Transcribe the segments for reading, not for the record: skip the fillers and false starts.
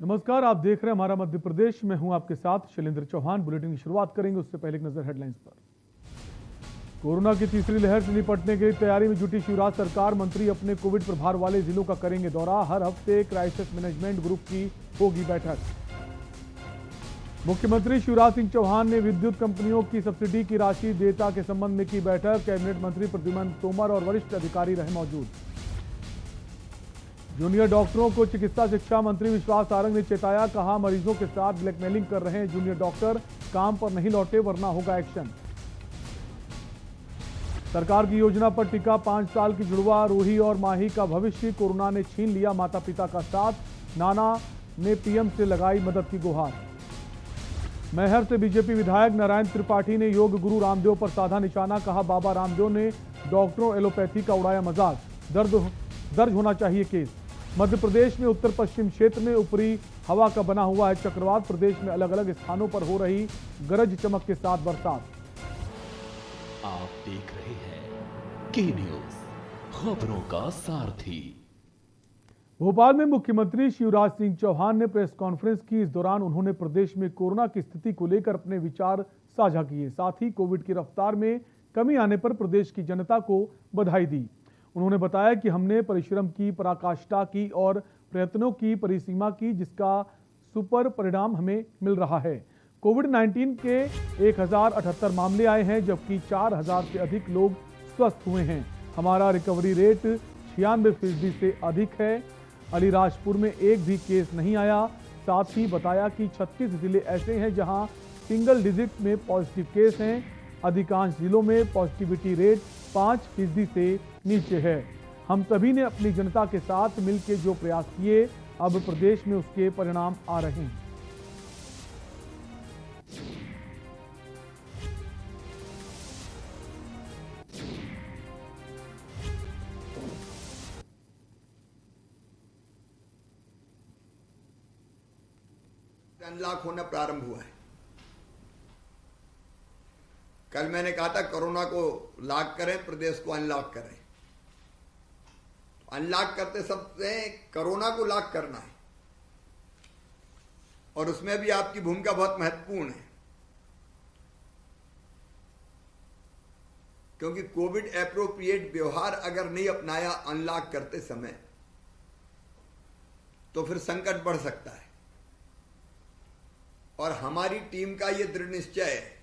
नमस्कार, आप देख रहे हैं हमारा मध्य प्रदेश। मैं हूं आपके साथ शैलेंद्र चौहान। बुलेटिन की शुरुआत करेंगे उससे पहले एक नजर हेडलाइंस पर। कोरोना की तीसरी लहर से निपटने की तैयारी में जुटी शिवराज सरकार। मंत्री अपने कोविड प्रभार वाले जिलों का करेंगे दौरा। हर हफ्ते क्राइसिस मैनेजमेंट ग्रुप की होगी बैठक। मुख्यमंत्री शिवराज सिंह चौहान ने विद्युत कंपनियों की सब्सिडी की राशि देयता के संबंध में की बैठक। कैबिनेट मंत्री प्रद्युम्न तोमर और वरिष्ठ अधिकारी रहे मौजूद। जूनियर डॉक्टरों को चिकित्सा शिक्षा मंत्री विश्वास सारंग ने चेताया। कहा, मरीजों के साथ ब्लैकमेलिंग कर रहे हैं जूनियर डॉक्टर, काम पर नहीं लौटे वरना होगा एक्शन। सरकार की योजना पर टिका 5 साल की जुड़वा। रूही और माही का भविष्य, कोरोना ने छीन लिया माता पिता का साथ। नाना ने पीएम से लगाई मदद की गुहार। मैहर से बीजेपी विधायक नारायण त्रिपाठी ने योग गुरु रामदेव पर साधा निशाना। कहा, बाबा रामदेव ने डॉक्टरों एलोपैथी का उड़ाया मजाक, दर्ज होना चाहिए केस। मध्य प्रदेश में उत्तर पश्चिम क्षेत्र में ऊपरी हवा का बना हुआ है चक्रवात। प्रदेश में अलग अलग स्थानों पर हो रही गरज चमक के साथ बरसात। आप देख रहे हैं के न्यूज, खबरों का सारथी। भोपाल में मुख्यमंत्री शिवराज सिंह चौहान ने प्रेस कॉन्फ्रेंस की। इस दौरान उन्होंने प्रदेश में कोरोना की स्थिति को लेकर अपने विचार साझा किए। साथ ही कोविड की रफ्तार में कमी आने पर प्रदेश की जनता को बधाई दी। उन्होंने बताया कि हमने परिश्रम की, पराकाष्ठा की और प्रयत्नों की परिसीमा की, जिसका सुपर परिणाम हमें मिल रहा है। कोविड-19 के 1078 मामले आए हैं, जबकि 4000 से अधिक लोग स्वस्थ हुए हैं। हमारा रिकवरी रेट 96% से अधिक है। अलीराजपुर में एक भी केस नहीं आया। साथ ही बताया कि 36 जिले ऐसे हैं जहां सिंगल डिजिट में पॉजिटिव केस हैं। अधिकांश जिलों में पॉजिटिविटी रेट 5% से नीचे है। हम सभी ने अपनी जनता के साथ मिलकर जो प्रयास किए, अब प्रदेश में उसके परिणाम आ रहे हैं। अनलॉक होना प्रारंभ हुआ है। कल मैंने कहा था कोरोना को लॉक करें, प्रदेश को अनलॉक करें। अनलॉक करते सबसे कोरोना को लॉक करना है, और उसमें भी आपकी भूमिका बहुत महत्वपूर्ण है, क्योंकि कोविड एप्रोप्रिएट व्यवहार अगर नहीं अपनाया अनलॉक करते समय, तो फिर संकट बढ़ सकता है। और हमारी टीम का यह दृढ़ निश्चय है,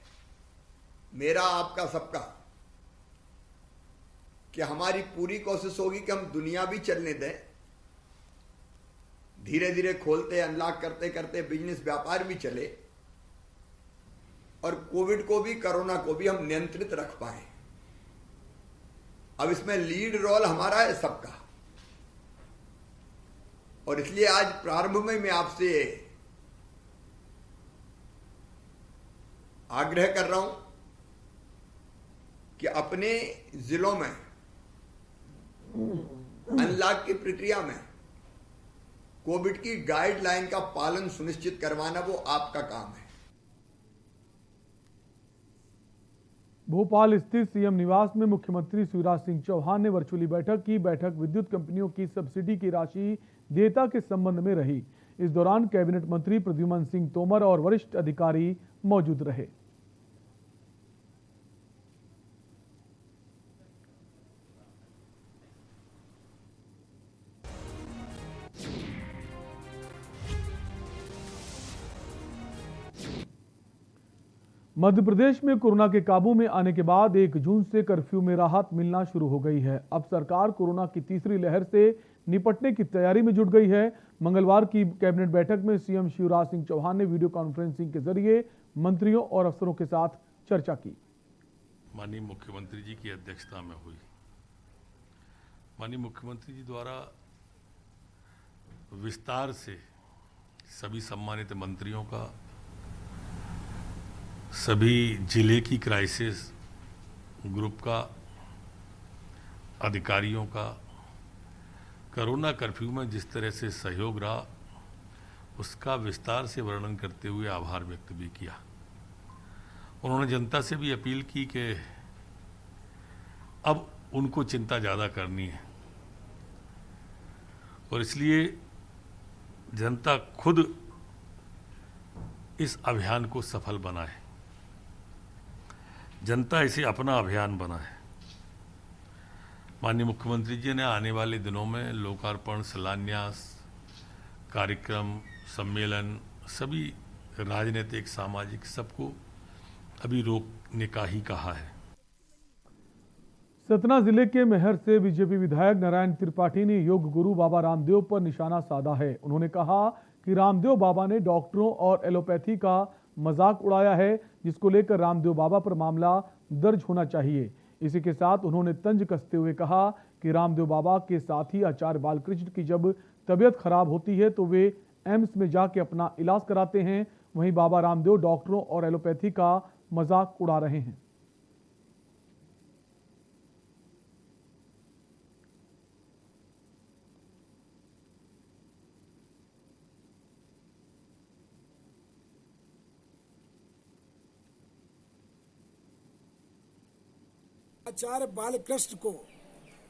मेरा आपका सबका, कि हमारी पूरी कोशिश होगी कि हम दुनिया भी चलने दें। धीरे धीरे खोलते, अनलॉक करते करते बिजनेस व्यापार भी चले, और कोविड को भी, कोरोना को भी हम नियंत्रित रख पाए। अब इसमें लीड रोल हमारा है सबका, और इसलिए आज प्रारंभ में मैं आपसे आग्रह कर रहा हूं कि अपने जिलों में अनलॉक की प्रक्रिया में कोविड की गाइडलाइन का पालन सुनिश्चित करवाना, वो आपका काम है। भोपाल स्थित सीएम निवास में मुख्यमंत्री शिवराज सिंह चौहान ने वर्चुअली बैठक की। बैठक विद्युत कंपनियों की सब्सिडी की राशि देयता के संबंध में रही। इस दौरान कैबिनेट मंत्री प्रद्युम्न सिंह तोमर और वरिष्ठ अधिकारी मौजूद रहे। मध्य प्रदेश में कोरोना के काबू में आने के बाद 1 जून से कर्फ्यू में राहत मिलना शुरू हो गई है। अब सरकार कोरोना की तीसरी लहर से निपटने की तैयारी में जुट गई है। मंगलवार की कैबिनेट बैठक में सीएम शिवराज सिंह चौहान ने वीडियो कॉन्फ्रेंसिंग के जरिए मंत्रियों और अफसरों के साथ चर्चा की। माननीय मुख्यमंत्री जी की अध्यक्षता में हुई। माननीय मुख्यमंत्री जी द्वारा विस्तार से सभी सम्मानित मंत्रियों का, सभी जिले की क्राइसिस ग्रुप का अधिकारियों का कोरोना कर्फ्यू में जिस तरह से सहयोग रहा, उसका विस्तार से वर्णन करते हुए आभार व्यक्त भी किया। उन्होंने जनता से भी अपील की कि अब उनको चिंता ज़्यादा करनी है, और इसलिए जनता खुद इस अभियान को सफल बनाए, जनता इसे अपना अभियान बनाए। माननीय मुख्यमंत्री जी ने आने वाले दिनों में लोकार्पण, शिलान्यास कार्यक्रम, सम्मेलन, सभी राजनीतिक, सामाजिक सबको अभी रोकने का ही कहा है। सतना जिले के मैहर से बीजेपी विधायक नारायण त्रिपाठी ने योग गुरु बाबा रामदेव पर निशाना साधा है। उन्होंने कहा कि रामदेव बाबा ने डॉक्टरों और एलोपैथी का मजाक उड़ाया है, जिसको लेकर रामदेव बाबा पर मामला दर्ज होना चाहिए। इसी के साथ उन्होंने तंज कसते हुए कहा कि रामदेव बाबा के साथी आचार्य बालकृष्ण की जब तबीयत खराब होती है तो वे एम्स में जाके अपना इलाज कराते हैं, वहीं बाबा रामदेव डॉक्टरों और एलोपैथी का मजाक उड़ा रहे हैं। आचार्य बालकृष्ण को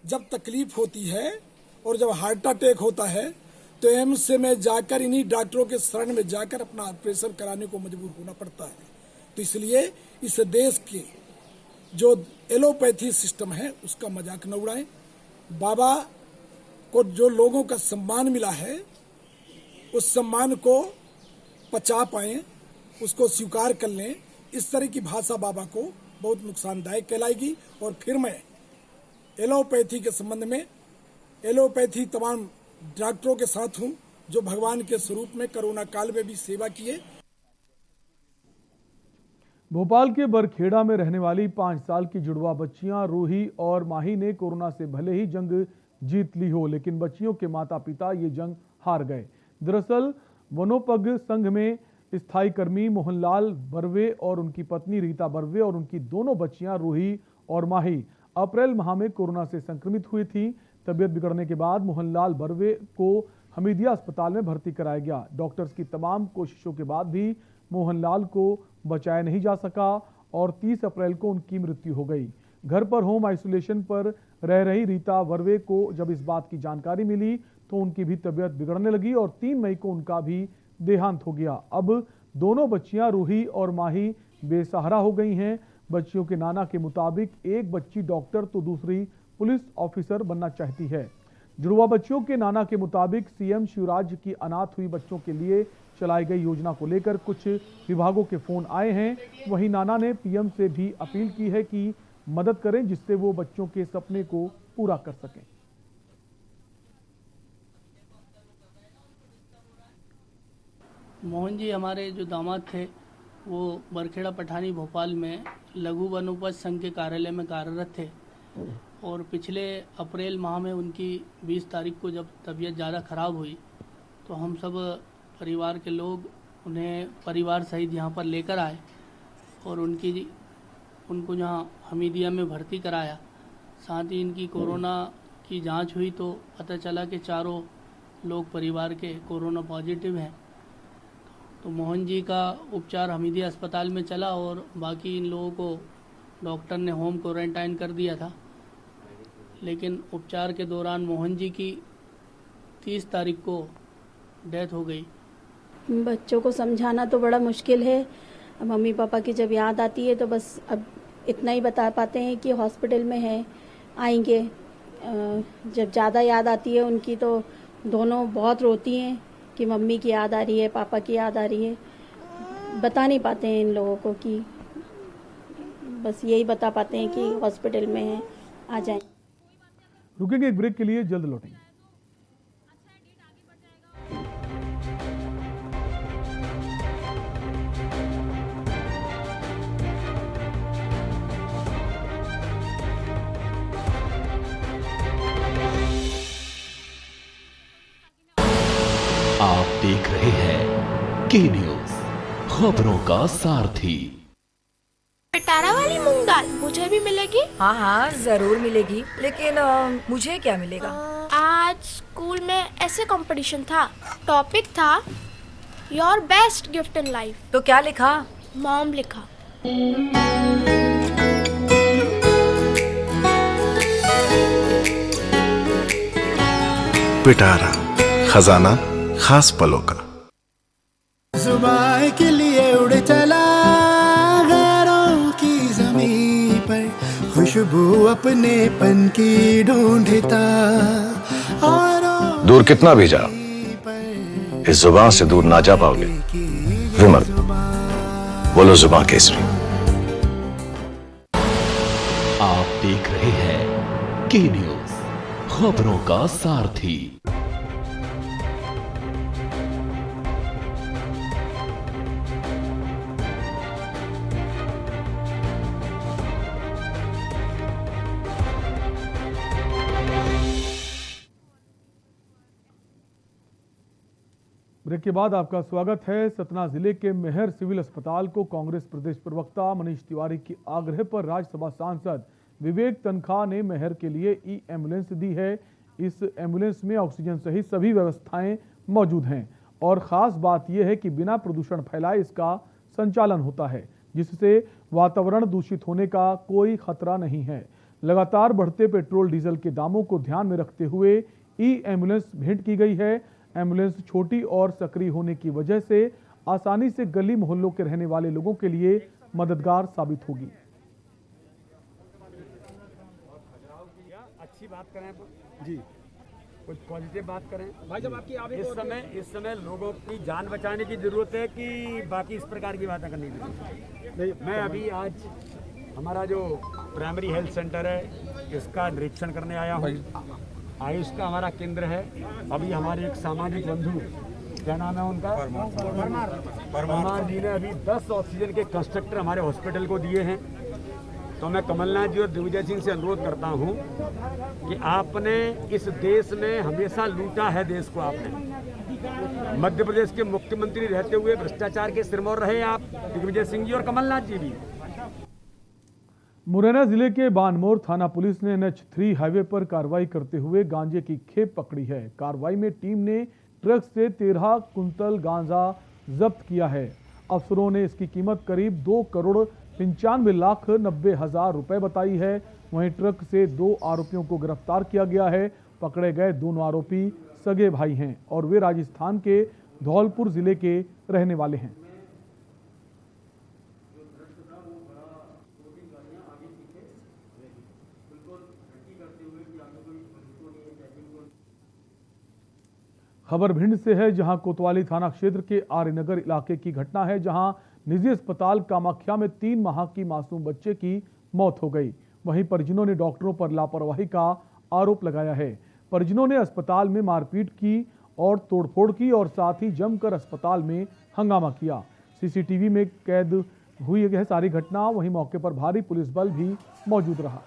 जब तकलीफ होती है और जब हार्ट अटैक होता है तो एम्स में जाकर इन्हीं डॉक्टरों के शरण में जाकर अपना ऑपरेशन कराने को मजबूर होना पड़ता है। तो इसलिए इस देश के जो एलोपैथी सिस्टम है उसका मजाक न उड़ाएं। बाबा को जो लोगों का सम्मान मिला है उस सम्मान को पचा पाएं, उसको स्वीकार कर लें। इस तरह की भाषा बाबा को बहुत नुकसानदायक कहलाएगी। और फिर मैं एलोपैथी के संबंध में एलोपैथी तमाम डॉक्टरों के साथ हूं जो भगवान के स्वरूप में कोरोना काल में भी सेवा किए। भोपाल के बरखेड़ा में रहने वाली 5 साल की जुड़वा बच्चियां रूही और माही ने कोरोना से भले ही जंग जीत ली हो, लेकिन बच्चियों के माता पिता ये जंग हार गए। दरअसल वनोपग संघ में स्थायी कर्मी मोहनलाल बर्वे और उनकी पत्नी रीता बर्वे और उनकी दोनों बच्चियां रूही और माही अप्रैल माह में कोरोना से संक्रमित हुई थी। तबीयत बिगड़ने के बाद मोहनलाल बर्वे को हमीदिया अस्पताल में भर्ती कराया गया। डॉक्टर्स की तमाम कोशिशों के बाद भी मोहनलाल को बचाया नहीं जा सका और 30 अप्रैल को उनकी मृत्यु हो गई। घर पर होम आइसोलेशन पर रह रही रीता बर्वे को जब इस बात की जानकारी मिली तो उनकी भी तबीयत बिगड़ने लगी और 3 मई को उनका भी देहांत हो गया। अब दोनों बच्चियां रूही और माही बेसहारा हो गई हैं। बच्चियों के नाना के मुताबिक एक बच्ची डॉक्टर तो दूसरी पुलिस ऑफिसर बनना चाहती है। जुड़वा बच्चियों के नाना के मुताबिक सीएम शिवराज की अनाथ हुई बच्चों के लिए चलाई गई योजना को लेकर कुछ विभागों के फोन आए हैं। वहीं नाना ने पीएम से भी अपील की है कि मदद करें जिससे वो बच्चों के सपने को पूरा कर सकें। मोहन जी हमारे जो दामाद थे वो बरखेड़ा पठानी भोपाल में लघु वनोपज संघ के कार्यालय में कार्यरत थे और पिछले अप्रैल माह में उनकी 20 तारीख को जब तबीयत ज़्यादा ख़राब हुई तो हम सब परिवार के लोग उन्हें परिवार सहित यहाँ पर लेकर आए और उनको यहाँ हमीदिया में भर्ती कराया। साथ ही इनकी कोरोना की जांच हुई तो पता चला कि चारों लोग परिवार के कोरोना पॉजिटिव हैं। तो मोहन जी का उपचार हमीदिया अस्पताल में चला और बाकी इन लोगों को डॉक्टर ने होम क्वारंटाइन कर दिया था, लेकिन उपचार के दौरान मोहन जी की 30 तारीख को डेथ हो गई। बच्चों को समझाना तो बड़ा मुश्किल है। अब मम्मी पापा की जब याद आती है तो बस अब इतना ही बता पाते हैं कि हॉस्पिटल में है, आएंगे। जब ज़्यादा याद आती है उनकी तो दोनों बहुत रोती हैं कि मम्मी की याद आ रही है, पापा की याद आ रही है। बता नहीं पाते हैं इन लोगों को कि बस यही बता पाते हैं कि हॉस्पिटल में है, आ जाएं। रुकेंगे एक ब्रेक के लिए, जल्द लौटेंगे। आप देख रहे हैं के न्यूज, खबरों का सारथी। पिटारा वाली मूंग दाल मुझे भी मिलेगी? हाँ हाँ जरूर मिलेगी, लेकिन मुझे क्या मिलेगा? आज स्कूल में ऐसे कंपटीशन था, टॉपिक था your best gift in life. तो क्या लिखा? मॉम लिखा। पिटारा, खजाना खास पलों का। जुबान के लिए उड़ चला गैरों की ज़मीं पर, खुशबू अपने पन की ढूंढता और दूर कितना भी जाओ, इस जुबान से दूर ना जा पाओगे। विमल, बोलो जुबान केसरी। आप देख रहे हैं के न्यूज, खबरों का सारथी। ब्रेक के बाद आपका स्वागत है। सतना जिले के मेहर सिविल अस्पताल को कांग्रेस प्रदेश प्रवक्ता मनीष तिवारी के आग्रह पर राज्यसभा सांसद विवेक तनखा ने मेहर के लिए ई एम्बुलेंस दी है। इस एम्बुलेंस में ऑक्सीजन सहित सभी व्यवस्थाएं मौजूद हैं और खास बात यह है कि बिना प्रदूषण फैलाए इसका संचालन होता है, जिससे वातावरण दूषित होने का कोई खतरा नहीं है। लगातार बढ़ते पेट्रोल डीजल के दामों को ध्यान में रखते हुए ई एम्बुलेंस भेंट की गई है। एम्बुलेंस छोटी और सक्रिय होने की वजह से आसानी से गली मोहल्लों के रहने वाले लोगों के लिए मददगार साबित होगी। अच्छी बात करें जी, कुछ पॉजिटिव बात करें भाई। जब आपकी इस समय लोगों की जान बचाने की जरूरत है कि बाकी इस प्रकार की बातें करनी चाहिए। मैं अभी आज हमारा जो प्राइमरी हेल्थ सेंटर है इसका निरीक्षण करने आया हूँ। आयुष का हमारा केंद्र है। अभी हमारे एक सामाजिक बंधु, क्या नाम है उनका, परमार जी ने अभी 10 ऑक्सीजन के कंस्ट्रक्टर हमारे हॉस्पिटल को दिए हैं। तो मैं कमलनाथ जी और दिग्विजय सिंह से अनुरोध करता हूं कि आपने इस देश में हमेशा लूटा है देश को। आपने मध्य प्रदेश के मुख्यमंत्री रहते हुए भ्रष्टाचार के सिरमौर रहे आप, दिग्विजय सिंह जी और कमलनाथ जी भी। मुरैना जिले के बानमोर थाना पुलिस ने NH3 हाईवे पर कार्रवाई करते हुए गांजे की खेप पकड़ी है। कार्रवाई में टीम ने ट्रक से 13 कुंतल गांजा जब्त किया है। अफसरों ने इसकी कीमत करीब 2,95,90,000 रुपए बताई है। वहीं ट्रक से 2 आरोपियों को गिरफ्तार किया गया है। पकड़े गए दोनों आरोपी सगे भाई हैं और वे राजस्थान के धौलपुर जिले के रहने वाले हैं। खबर भिंड से है, जहां कोतवाली थाना क्षेत्र के आर्यनगर इलाके की घटना है, जहां निजी अस्पताल कामाख्या में 3 माह की मासूम बच्चे की मौत हो गई। वहीं परिजनों ने डॉक्टरों पर लापरवाही का आरोप लगाया है। परिजनों ने अस्पताल में मारपीट की और तोड़फोड़ की और साथ ही जमकर अस्पताल में हंगामा किया। सीसीटीवी में कैद हुई है सारी घटना। वहीं मौके पर भारी पुलिस बल भी मौजूद रहा।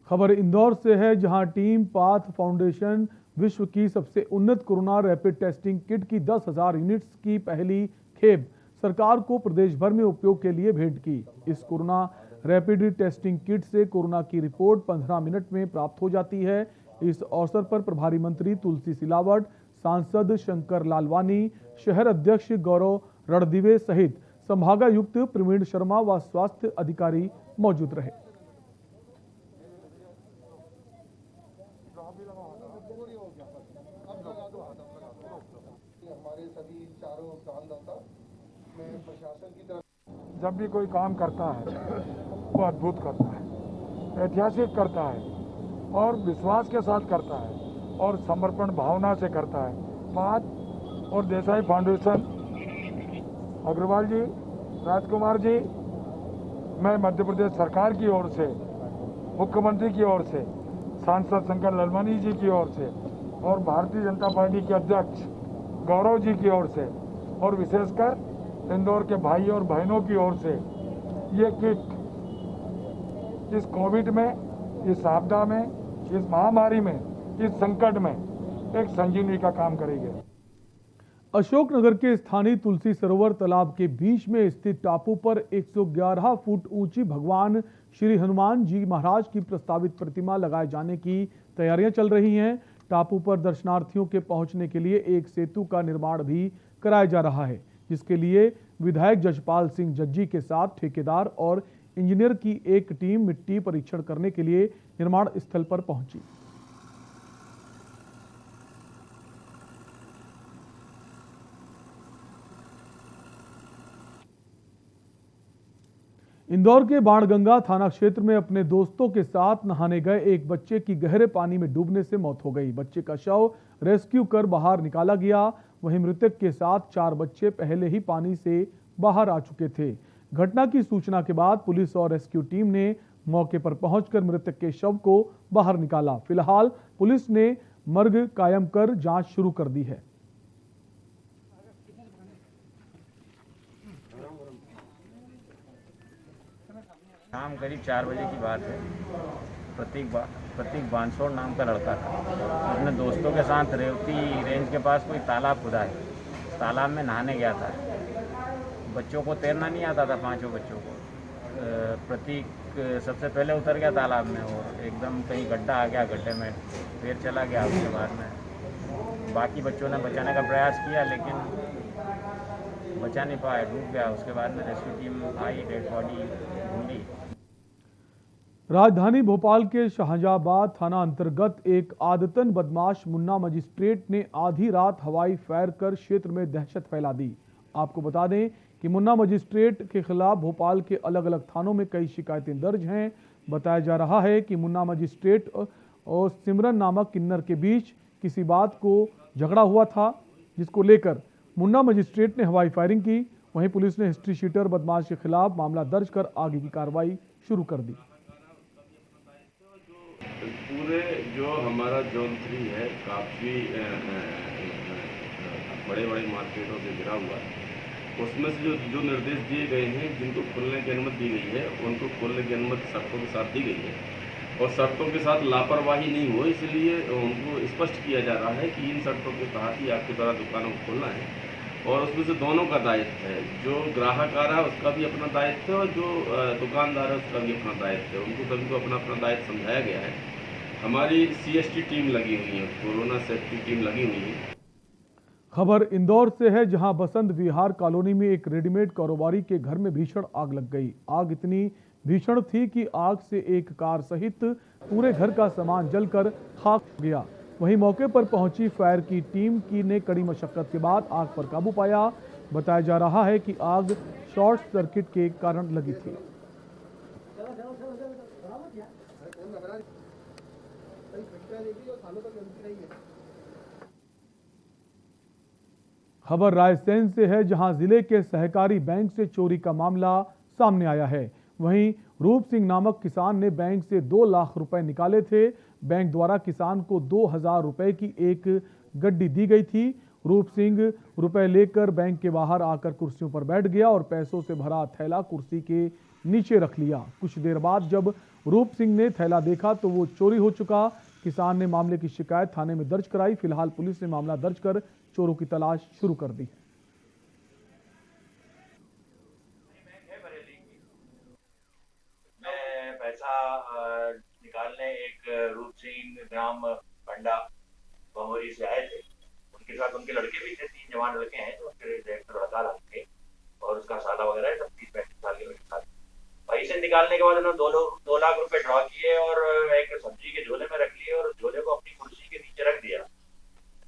खबर इंदौर से है, जहां टीम पाथ फाउंडेशन विश्व की सबसे उन्नत कोरोना रैपिड टेस्टिंग किट की 10,000 यूनिट्स की पहली खेप सरकार को प्रदेश भर में उपयोग के लिए भेंट की। इस कोरोना रैपिड टेस्टिंग किट से कोरोना की रिपोर्ट 15 मिनट में प्राप्त हो जाती है। इस अवसर पर प्रभारी मंत्री तुलसी सिलावट, सांसद शंकर लालवानी, शहर अध्यक्ष गौरव रणदिवे सहित संभागायुक्त प्रवीण शर्मा व स्वास्थ्य अधिकारी मौजूद रहे। जब भी कोई काम करता है वो अद्भुत करता है, ऐतिहासिक करता है और विश्वास के साथ करता है और समर्पण भावना से करता है। पाथ और देसाई फाउंडेशन, अग्रवाल जी, राजकुमार जी, मैं मध्य प्रदेश सरकार की ओर से, मुख्यमंत्री की ओर से, सांसद शंकर लालवानी जी की ओर से और भारतीय जनता पार्टी के अध्यक्ष गौरव जी की ओर से और विशेषकर इंदौर के भाई और बहनों की ओर से ये किट इस कोविड में, इस आपदा में, इस महामारी में, इस संकट में एक संजीवनी का काम करेगी। अशोकनगर के स्थानीय तुलसी सरोवर तालाब के बीच में स्थित टापू पर 111 फुट ऊंची भगवान श्री हनुमान जी महाराज की प्रस्तावित प्रतिमा लगाए जाने की तैयारियां चल रही हैं। टापू पर दर्शनार्थियों के पहुंचने के लिए एक सेतु का निर्माण भी कराया जा रहा है, जिसके लिए विधायक जशपाल सिंह जज्जी के साथ ठेकेदार और इंजीनियर की एक टीम मिट्टी परीक्षण करने के लिए निर्माण स्थल पर पहुंची। इंदौर के बाणगंगा थाना क्षेत्र में अपने दोस्तों के साथ नहाने गए एक बच्चे की गहरे पानी में डूबने से मौत हो गई। बच्चे का शव रेस्क्यू कर बाहर निकाला गया। वहीं मृतक के साथ 4 बच्चे पहले ही पानी से बाहर आ चुके थे। घटना की सूचना के बाद पुलिस और रेस्क्यू टीम ने मौके पर पहुंचकर मृतक के शव को बाहर निकाला। फिलहाल पुलिस ने मर्ग कायम कर जांच शुरू कर दी है। शाम करीब 4 बजे की बात है। प्रतीक बांसोड़ नाम का लड़का था। अपने दोस्तों के साथ रेवती रेंज के पास कोई तालाब खुदा है, तालाब में नहाने गया था। बच्चों को तैरना नहीं आता था, 5 बच्चों को। प्रतीक सबसे पहले उतर गया तालाब में और एकदम कहीं गड्ढा आ गया, गड्ढे में फिर चला गया। उसके बाद में बाकी बच्चों ने बचाने का प्रयास किया लेकिन बचा नहीं पाए, डूब गया। उसके बाद में रेस्क्यू टीम आई, डेड बॉडी ढूंढी। राजधानी भोपाल के शाहजहाबाद थाना अंतर्गत एक आदतन बदमाश मुन्ना मजिस्ट्रेट ने आधी रात हवाई फायर कर क्षेत्र में दहशत फैला दी। आपको बता दें कि मुन्ना मजिस्ट्रेट के खिलाफ भोपाल के अलग अलग थानों में कई शिकायतें दर्ज हैं। बताया जा रहा है कि मुन्ना मजिस्ट्रेट और सिमरन नामक किन्नर के बीच किसी बात को झगड़ा हुआ था, जिसको लेकर मुन्ना मजिस्ट्रेट ने हवाई फायरिंग की। वहीं पुलिस ने हिस्ट्री शीटर बदमाश के खिलाफ मामला दर्ज कर आगे की कार्रवाई शुरू कर दी। पूरे जो हमारा जोन 3 है काफ़ी बड़े बड़े मार्केटों से घिरा हुआ है। उसमें से जो निर्देश दिए गए हैं, जिनको खोलने की अनुमति दी गई है, उनको खोलने की अनुमति शर्तों के साथ दी गई है और शर्तों के साथ लापरवाही नहीं हो, इसलिए उनको स्पष्ट किया जा रहा है कि इन शर्तों के तहत ही आपके द्वारा दुकानों को खोलना है। और उसमें से दोनों का दायित्व है, जो ग्राहक आ रहा है उसका भी अपना दायित्व है और जो दुकानदार है उसका भी अपना दायित्व है। उनको सभी को अपना अपना दायित्व समझाया गया है। हमारी CST टीम लगी हुई है, कोरोना सेफ्टी टीम लगी हुई है। खबर इंदौर से है, जहां बसंत विहार कॉलोनी में एक रेडीमेड कारोबारी के घर में भीषण आग लग गई। आग इतनी भीषण थी कि आग से एक कार सहित पूरे घर का सामान जलकर खाक हो गया। वहीं मौके पर पहुंची फायर की टीम ने कड़ी मशक्कत के बाद आग पर काबू पाया। बताया जा रहा है कि आग शॉर्ट सर्किट के कारण लगी थी। खबर रायसेन से है, जहां जिले के सहकारी बैंक से चोरी का मामला सामने आया है। वहीं रूप सिंह नामक किसान ने बैंक से 2 लाख रुपए निकाले थे। बैंक द्वारा किसान को 2000 रुपए की एक गड्डी दी गई थी। रूप सिंह रुपए लेकर बैंक के बाहर आकर कुर्सियों पर बैठ गया और पैसों से भरा थैला कुर्सी के नीचे रख लिया। कुछ देर बाद जब रूप सिंह ने थैला देखा तो वो चोरी हो चुका। किसान ने मामले की शिकायत थाने में दर्ज कराई। फिलहाल पुलिस ने मामला दर्ज कर चोरों की तलाश शुरू कर दी। मैं पैसा निकालने एक रूप सिंह ग्राम पंडा बमोरी से आए थे। उनके साथ उनके लड़के भी थे, 3 जवान लड़के हैं, तो उसके लड़का लड़के और उसका साला वगैरह सब 30-35 साल के लड़के साथ। पैसे निकालने के बाद उन्होंने 2 लाख रुपए ड्रॉ किए और एक सब्जी के झोले में रख लिए और झोले को अपनी कुर्सी के नीचे रख दिया।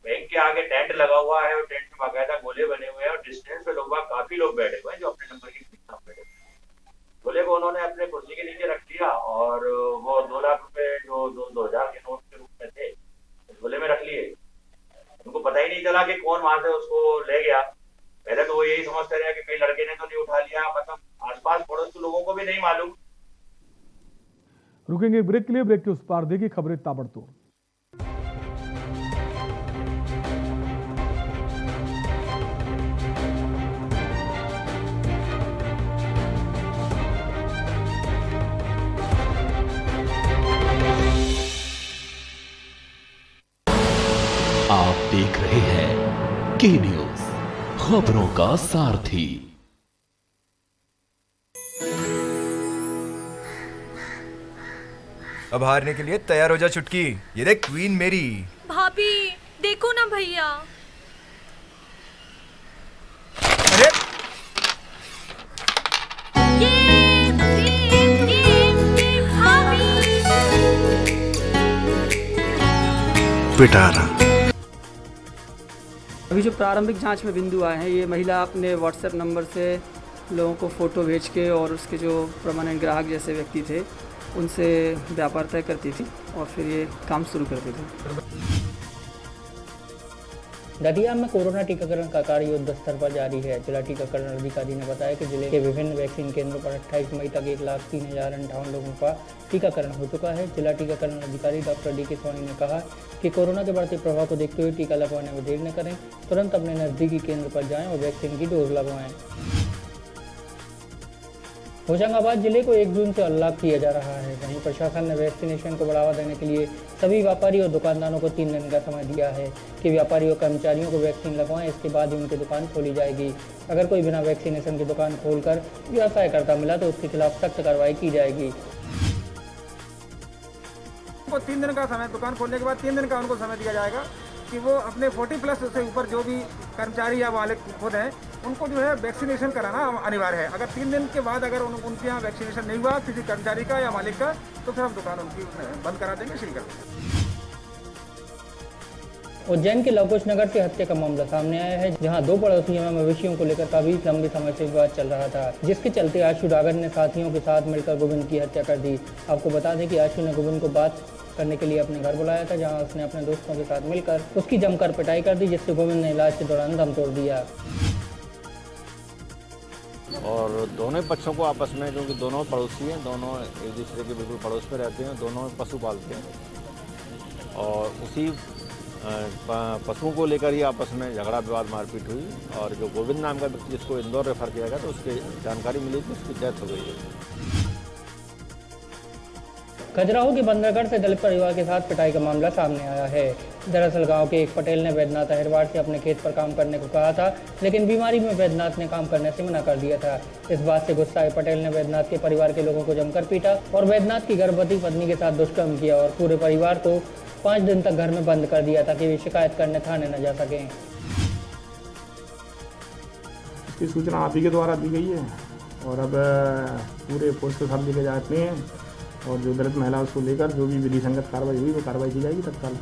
बैंक के आगे टेंट लगा हुआ है और टेंट में बाकायदा गोले बने हुए हैं और डिस्टेंस पे काफी लोग बैठे हुए हैं जो अपने नंबर की बैठे हुए। गोले को उन्होंने अपने कुर्सी के नीचे रख दिया और वो 2 लाख रुपए जो 2000 के नोट के रूप में थे झोले में रख लिए। उनको पता ही नहीं चला कि कौन वहां से उसको ले गया। पहले तो वो यही समझते रहे कि कई लड़के ने तो नहीं उठा लिया, मतलब आसपास पड़ोस के लोगों को भी नहीं मालूम। रुकेंगे ब्रेक के लिए, ब्रेक के उस पार देखिए खबरें ताबड़तोड़। आप देख रहे हैं के न्यूज, खबरों का सारथी। अब हारने के लिए तैयार हो जा चुटकी। ये देख क्वीन मेरी। भाभी देखो ना भैया। अरे पिटारा। अभी जो प्रारंभिक जांच में बिंदु आए हैं, ये महिला अपने व्हाट्सएप नंबर से लोगों को फ़ोटो भेज के और उसके जो परमानेंट ग्राहक जैसे व्यक्ति थे उनसे व्यापार तय करती थी और फिर ये काम शुरू करती थी। दतिया में कोरोना टीकाकरण का कार्य युद्ध स्तर पर जारी है। जिला टीकाकरण अधिकारी ने बताया कि जिले के विभिन्न वैक्सीन केंद्रों पर 28 मई तक 1,03,058 लोगों का टीकाकरण हो चुका है। जिला टीकाकरण अधिकारी डॉक्टर डी के सोनी ने कहा कि कोरोना के बढ़ते प्रभाव को देखते हुए टीका लगवाने में देर न करें, तुरंत अपने नज़दीकी केंद्र पर जाएं और वैक्सीन की डोज लगवाएं। होशंगाबाद जिले को 1 जून से अनलॉक किया जा रहा है। वहीं प्रशासन ने वैक्सीनेशन को बढ़ावा देने के लिए सभी व्यापारी और दुकानदारों को 3 दिन का समय दिया है कि व्यापारी और कर्मचारियों को वैक्सीन लगवाएं। इसके बाद ही उनकी दुकान खोली जाएगी। अगर कोई बिना वैक्सीनेशन की दुकान खोलकर व्यवसाय करता मिला तो उसके खिलाफ सख्त कार्रवाई की जाएगी। 3 दिन का समय, दुकान खोलने के बाद 3 दिन का उनको समय दिया जाएगा कि वो अपने 40+ से ऊपर जो भी कर्मचारी या मालिक खुद हैं उनको जो है वैक्सीनेशन कराना अनिवार्य है। अगर 3 दिन के बाद अगर उनके यहाँ वैक्सीनेशन नहीं हुआ किसी कर्मचारी का या मालिक का, तो फिर हम दुकान उनकी बंद करा देंगे, सील कर देंगे। उज्जैन के लवकुश नगर से हत्या का मामला सामने आया है, जहां 2 पड़ोसियों में मवेशियों को लेकर काफी लंबे समय से विवाद चल रहा था, जिसके चलते आशु डागर ने साथियों के साथ मिलकर गोविंद की हत्या कर दी। आपको बता दें कि आशु ने गोविंद को बात करने के लिए अपने घर बुलाया था, जहां उसने अपने दोस्तों के साथ मिलकर उसकी जमकर पिटाई कर दी, जिससे गोविंद ने इलाज के दौरान दम तोड़ दिया। और दोनों पक्षों को आपस में, क्योंकि दोनों पड़ोसी हैं, दोनों एक दूसरे के बिल्कुल पड़ोस में रहते हैं, दोनों पशु पालते हैं और उसी पशुओं को लेकर ही आपस में झगड़ा विवाद मारपीट हुई और जो गोविंद नाम का व्यक्ति जिसको इंदौर रेफर किया गया तो उसकी जानकारी मिली कि उसकी डेथ हो गई है। खजुराहो के बंदरगढ़ से दलित परिवार के साथ पिटाई का मामला सामने आया है। दरअसल गांव के एक पटेल ने वैद्यनाथ अहिरवार से अपने खेत पर काम करने को कहा था, लेकिन बीमारी में वैद्यनाथ ने काम करने से मना कर दिया था। इस बात से गुस्साए पटेल ने वैद्यनाथ के परिवार के लोगों को जमकर पीटा और वैद्यनाथ की गर्भवती पत्नी के साथ दुष्कर्म किया और पूरे परिवार को 5 दिन तक घर में बंद कर दिया ताकि वे शिकायत करने थाने न जा सकें। इसकी सूचना आप ही के द्वारा दी गई है और अब पूरे फोर्स के साथ लेके जाते हैं और जो दलित महिला उसको लेकर जो भी विधि संगत कार्रवाई हुई वो कार्रवाई की जाएगी तत्काल।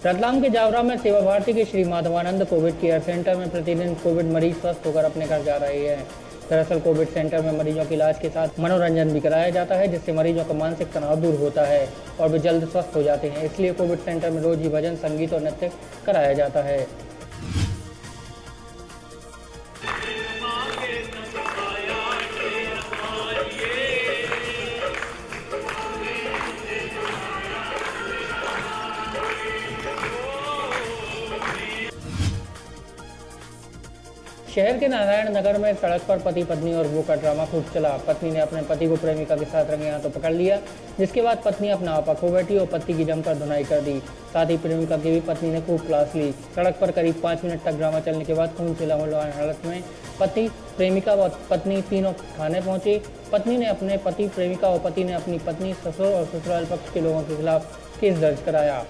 रतलाम के जावरा में सेवा भारती के Shri Madhavanand Covid care centre में प्रतिदिन कोविड मरीज स्वस्थ होकर अपने घर जा रहे हैं। दरअसल कोविड सेंटर में मरीजों के इलाज के साथ मनोरंजन भी कराया जाता है, जिससे मरीजों का मानसिक तनाव दूर होता है और वे जल्द स्वस्थ हो जाते हैं। इसलिए कोविड सेंटर में रोज ही भजन, संगीत और नृत्य कराया जाता है। शहर के नारायण नगर में सड़क पर पति पत्नी और वो का ड्रामा खूब चला। पत्नी ने अपने पति को प्रेमिका के साथ रंगे हाथों पकड़ लिया, जिसके बाद पत्नी अपना आपा खो बैठी और पति की जमकर धुनाई कर दी। साथ ही प्रेमिका की भी पत्नी ने खूब क्लास ली। सड़क पर करीब 5 मिनट तक ड्रामा चलने के बाद खून से लहूलुहान हालत में पति, प्रेमिका व पत्नी तीनों थाने पहुंचे। पत्नी ने अपने पति, प्रेमिका और पति ने अपनी पत्नी, ससुर और ससुराल पक्ष के लोगों के खिलाफ केस दर्ज कराया।